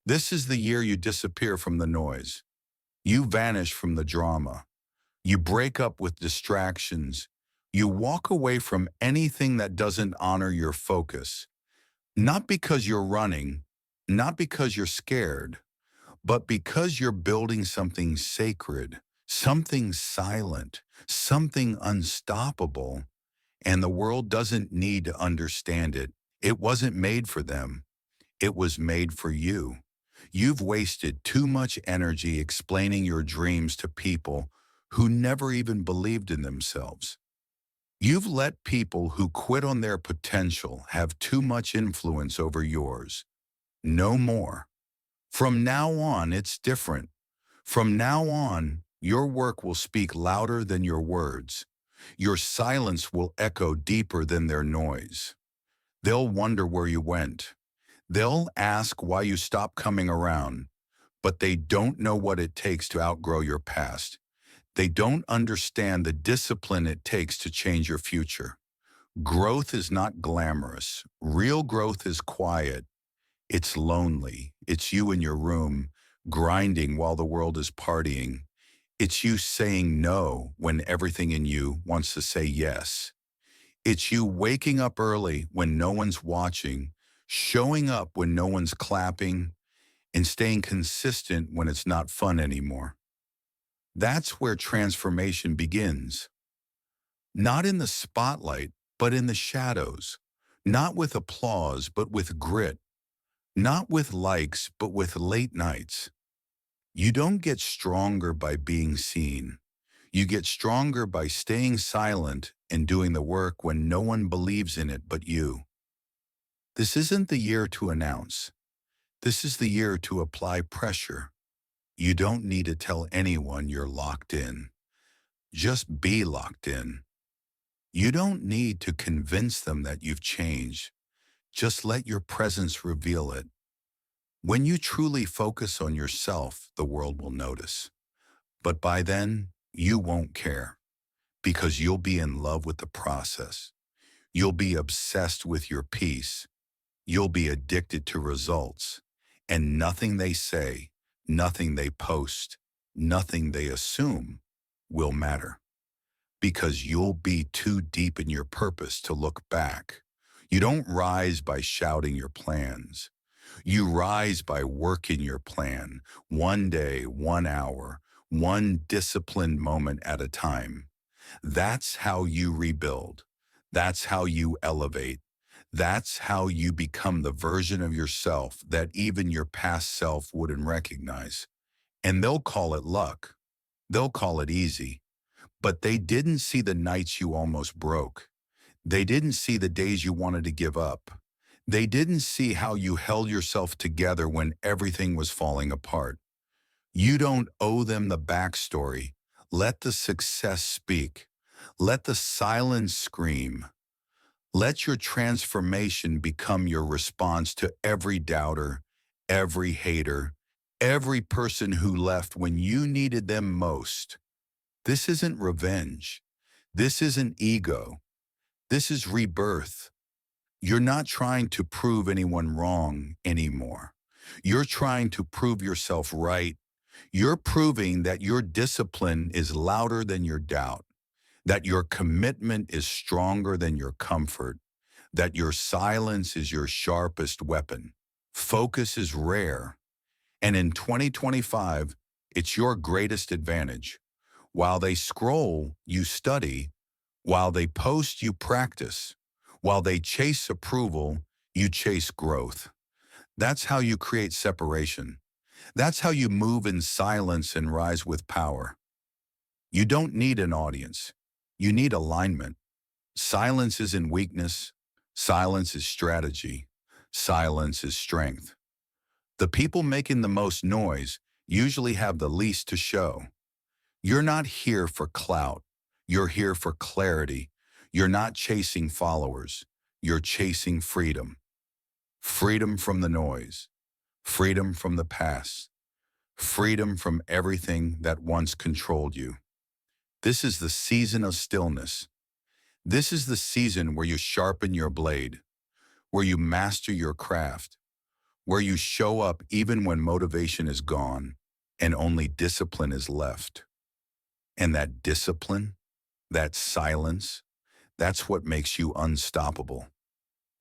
This is the year you disappear from the noise. You vanish from the drama. You break up with distractions. You walk away from anything that doesn't honor your focus. Not because you're running, not because you're scared, but because you're building something sacred, something silent, something unstoppable, and the world doesn't need to understand it. It wasn't made for them. It was made for you. You've wasted too much energy explaining your dreams to people who never even believed in themselves. You've let people who quit on their potential have too much influence over yours. No more. From now on, it's different. From now on, your work will speak louder than your words. Your silence will echo deeper than their noise. They'll wonder where you went. They'll ask why you stopped coming around, but they don't know what it takes to outgrow your past. They don't understand the discipline it takes to change your future. Growth is not glamorous. Real growth is quiet. It's lonely. It's you in your room, grinding while the world is partying. It's you saying no when everything in you wants to say yes. It's you waking up early when no one's watching, showing up when no one's clapping, and staying consistent when it's not fun anymore. That's where transformation begins. Not in the spotlight, but in the shadows. Not with applause, but with grit. Not with likes, but with late nights. You don't get stronger by being seen. You get stronger by staying silent and doing the work when no one believes in it but you. This isn't the year to announce. This is the year to apply pressure. You don't need to tell anyone you're locked in. Just be locked in. You don't need to convince them that you've changed. Just let your presence reveal it. When you truly focus on yourself, the world will notice. But by then, you won't care because you'll be in love with the process. You'll be obsessed with your peace. You'll be addicted to results. And nothing they say, nothing they post, nothing they assume will matter because you'll be too deep in your purpose to look back. You don't rise by shouting your plans. You rise by working your plan, one day, 1 hour, one disciplined moment at a time. That's how you rebuild. That's how you elevate. That's how you become the version of yourself that even your past self wouldn't recognize. And they'll call it luck. They'll call it easy. But they didn't see the nights you almost broke. They didn't see the days you wanted to give up. They didn't see how you held yourself together when everything was falling apart. You don't owe them the backstory. Let the success speak. Let the silence scream. Let your transformation become your response to every doubter, every hater, every person who left when you needed them most. This isn't revenge. This isn't ego. This is rebirth. You're not trying to prove anyone wrong anymore. You're trying to prove yourself right. You're proving that your discipline is louder than your doubt, that your commitment is stronger than your comfort, that your silence is your sharpest weapon. Focus is rare, and in 2025, it's your greatest advantage. While they scroll, you study. While they post, you practice. While they chase approval, you chase growth. That's how you create separation. That's how you move in silence and rise with power. You don't need an audience. You need alignment. Silence isn't weakness. Silence is strategy. Silence is strength. The people making the most noise usually have the least to show. You're not here for clout. You're here for clarity. You're not chasing followers. You're chasing freedom. Freedom from the noise. Freedom from the past. Freedom from everything that once controlled you. This is the season of stillness. This is the season where you sharpen your blade, where you master your craft, where you show up even when motivation is gone and only discipline is left. And that discipline, that silence, that's what makes you unstoppable.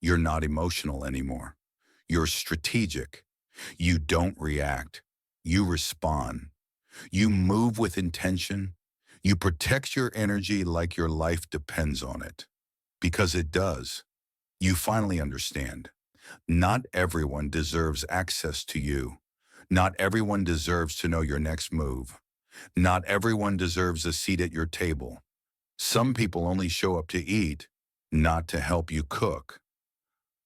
You're not emotional anymore. You're strategic. You don't react. You respond. You move with intention. You protect your energy like your life depends on it. Because it does. You finally understand. Not everyone deserves access to you. Not everyone deserves to know your next move. Not everyone deserves a seat at your table. Some people only show up to eat, not to help you cook.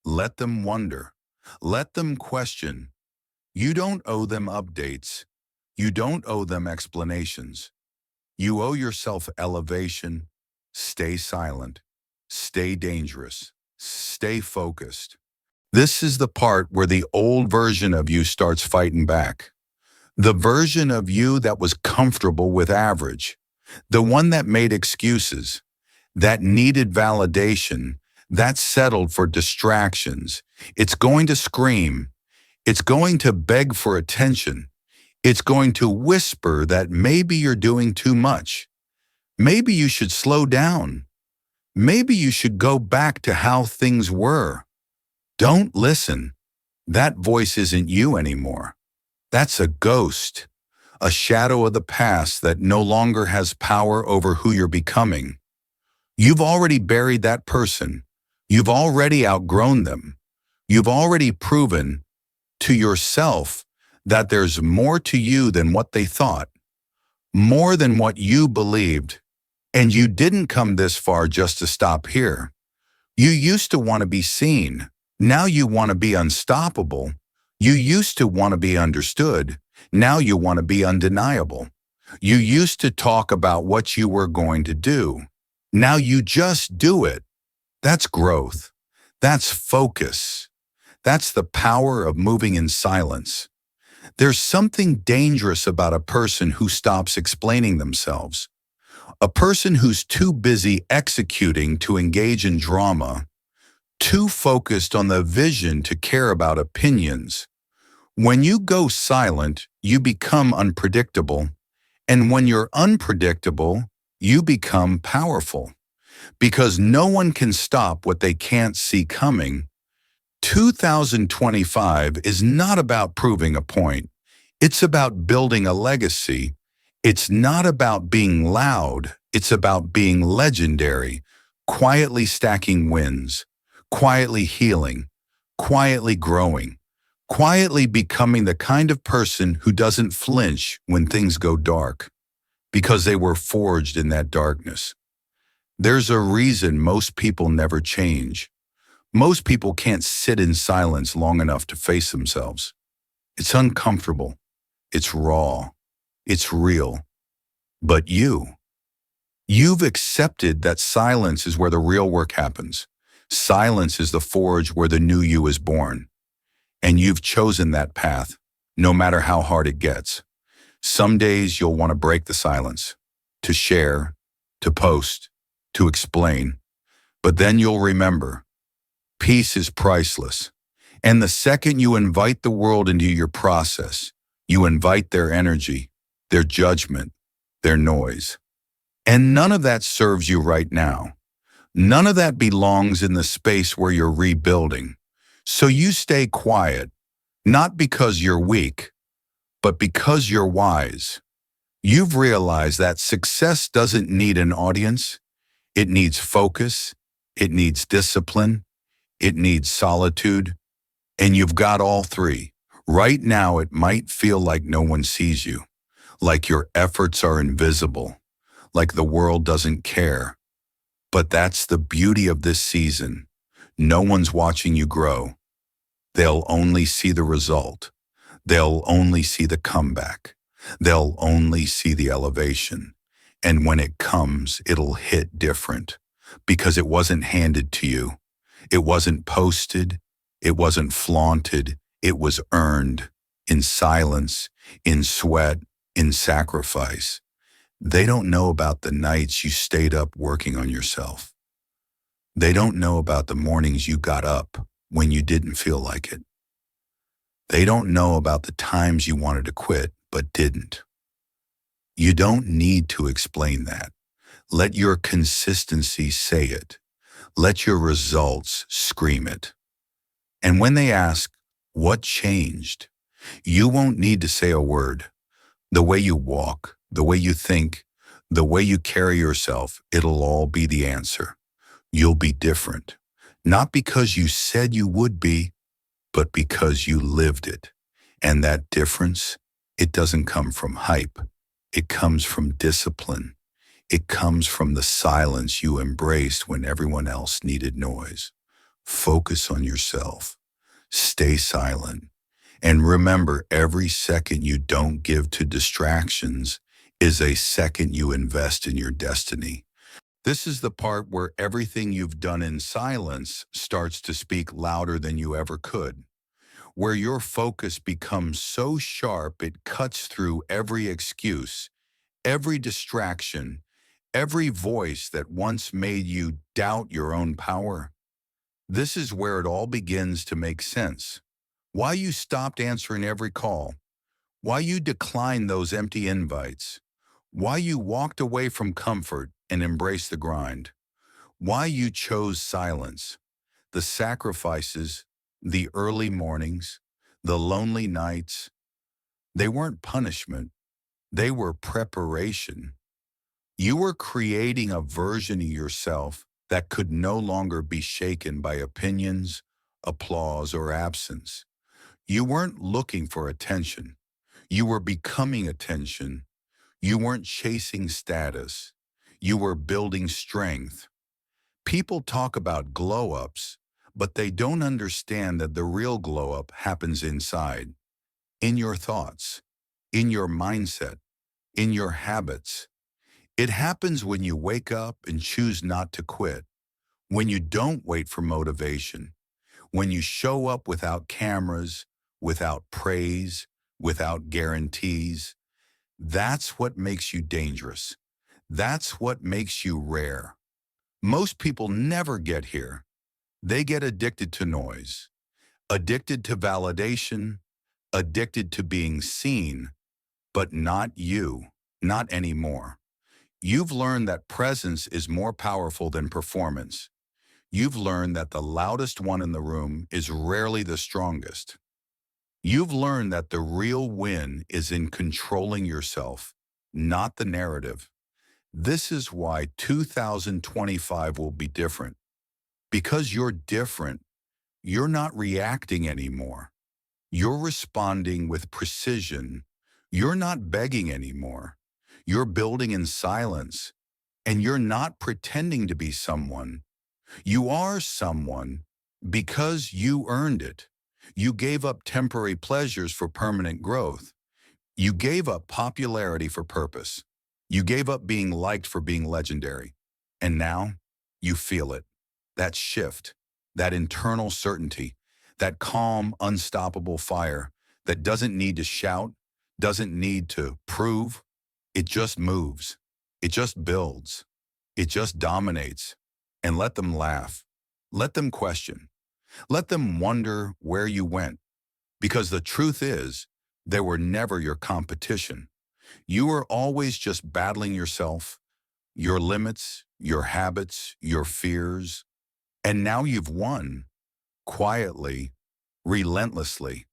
Let them wonder. Let them question. You don't owe them updates. You don't owe them explanations. You owe yourself elevation. Stay silent. Stay dangerous. Stay focused. This is the part where the old version of you starts fighting back. The version of you that was comfortable with average. The one that made excuses. That needed validation. That settled for distractions. It's going to scream. It's going to beg for attention. It's going to whisper that maybe you're doing too much. Maybe you should slow down. Maybe you should go back to how things were. Don't listen. That voice isn't you anymore. That's a ghost, a shadow of the past that no longer has power over who you're becoming. You've already buried that person. You've already outgrown them. You've already proven to yourself that there's more to you than what they thought, more than what you believed. And you didn't come this far just to stop here. You used to want to be seen. Now you want to be unstoppable. You used to want to be understood. Now you want to be undeniable. You used to talk about what you were going to do. Now you just do it. That's growth. That's focus. That's the power of moving in silence. There's something dangerous about a person who stops explaining themselves. A person who's too busy executing to engage in drama, too focused on the vision to care about opinions. When you go silent, you become unpredictable. And when you're unpredictable, you become powerful. Because no one can stop what they can't see coming. 2025 is not about proving a point. It's about building a legacy. It's not about being loud. It's about being legendary, quietly stacking wins, quietly healing, quietly growing, quietly becoming the kind of person who doesn't flinch when things go dark, because they were forged in that darkness. There's a reason most people never change. Most people can't sit in silence long enough to face themselves. It's uncomfortable. It's raw. It's real. But you've accepted that silence is where the real work happens. Silence is the forge where the new you is born. And you've chosen that path, no matter how hard it gets. Some days you'll want to break the silence, to share, to post, to explain. But then you'll remember, peace is priceless. And the second you invite the world into your process, you invite their energy, their judgment, their noise. And none of that serves you right now. None of that belongs in the space where you're rebuilding. So you stay quiet, not because you're weak, but because you're wise. You've realized that success doesn't need an audience. It needs focus. It needs discipline. It needs solitude. And you've got all three. Right now, it might feel like no one sees you, like your efforts are invisible, like the world doesn't care. But that's the beauty of this season. No one's watching you grow. They'll only see the result. They'll only see the comeback. They'll only see the elevation. And when it comes, it'll hit different because it wasn't handed to you. It wasn't posted. It wasn't flaunted. It was earned in silence, in sweat, in sacrifice. They don't know about the nights you stayed up working on yourself. They don't know about the mornings you got up when you didn't feel like it. They don't know about the times you wanted to quit but didn't. You don't need to explain that. Let your consistency say it. Let your results scream it. And when they ask, what changed? You won't need to say a word. The way you walk, the way you think, the way you carry yourself, it'll all be the answer. You'll be different. Not because you said you would be, but because you lived it. And that difference, it doesn't come from hype. It comes from discipline. It comes from the silence you embraced when everyone else needed noise. Focus on yourself. Stay silent. And remember, every second you don't give to distractions is a second you invest in your destiny. This is the part where everything you've done in silence starts to speak louder than you ever could, where your focus becomes so sharp it cuts through every excuse, every distraction, every voice that once made you doubt your own power. This is where it all begins to make sense. Why you stopped answering every call, why you declined those empty invites, why you walked away from comfort and embraced the grind, why you chose silence, the sacrifices, the early mornings, the lonely nights. They weren't punishment, they were preparation. You were creating a version of yourself that could no longer be shaken by opinions, applause, or absence. You weren't looking for attention. You were becoming attention. You weren't chasing status. You were building strength. People talk about glow-ups, but they don't understand that the real glow-up happens inside, in your thoughts, in your mindset, in your habits. It happens when you wake up and choose not to quit, when you don't wait for motivation, when you show up without cameras, without praise, without guarantees. That's what makes you dangerous. That's what makes you rare. Most people never get here. They get addicted to noise, addicted to validation, addicted to being seen, but not you, not anymore. You've learned that presence is more powerful than performance. You've learned that the loudest one in the room is rarely the strongest. You've learned that the real win is in controlling yourself, not the narrative. This is why 2025 will be different. Because you're different, you're not reacting anymore. You're responding with precision. You're not begging anymore. You're building in silence. And you're not pretending to be someone. You are someone because you earned it. You gave up temporary pleasures for permanent growth. You gave up popularity for purpose. You gave up being liked for being legendary. And now you feel it. That shift, that internal certainty, that calm, unstoppable fire that doesn't need to shout, doesn't need to prove. It just moves. It just builds. It just dominates. And let them laugh. Let them question. Let them wonder where you went. Because the truth is, they were never your competition. You were always just battling yourself, your limits, your habits, your fears. And now you've won, quietly, relentlessly,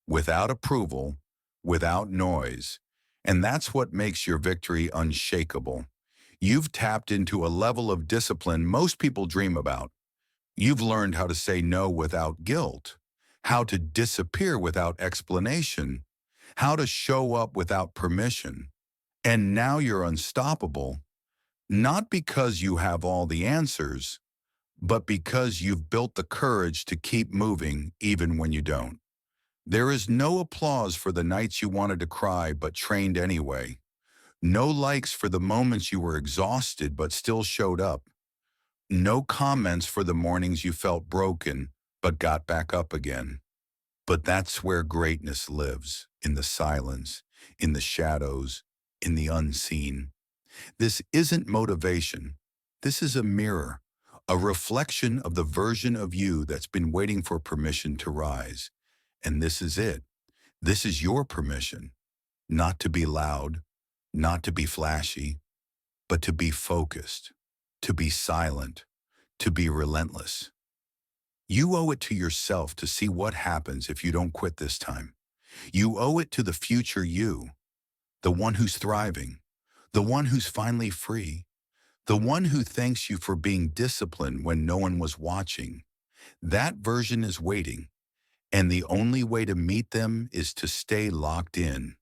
without approval, without noise. And that's what makes your victory unshakable. You've tapped into a level of discipline most people dream about. You've learned how to say no without guilt, how to disappear without explanation, how to show up without permission. And now you're unstoppable, not because you have all the answers, but because you've built the courage to keep moving even when you don't. There is no applause for the nights you wanted to cry but trained anyway. No likes for the moments you were exhausted but still showed up. No comments for the mornings you felt broken but got back up again. But that's where greatness lives, in the silence, in the shadows, in the unseen. This isn't motivation. This is a mirror, a reflection of the version of you that's been waiting for permission to rise. And this is it. This is your permission, not to be loud, not to be flashy, but to be focused, to be silent, to be relentless. You owe it to yourself to see what happens if you don't quit this time. You owe it to the future you, the one who's thriving, the one who's finally free, the one who thanks you for being disciplined when no one was watching. That version is waiting, and the only way to meet them is to stay locked in,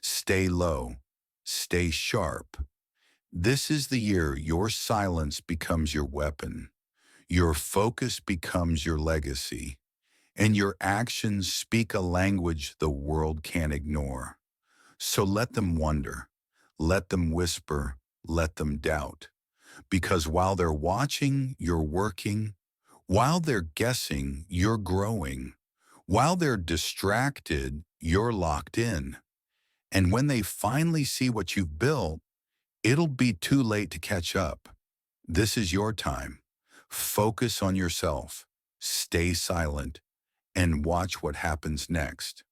stay low, stay sharp. This is the year your silence becomes your weapon, your focus becomes your legacy, and your actions speak a language the world can't ignore. So let them wonder, let them whisper, let them doubt. Because while they're watching, you're working. While they're guessing, you're growing. While they're distracted, you're locked in. And when they finally see what you've built, it'll be too late to catch up. This is your time. Focus on yourself, stay silent, and watch what happens next.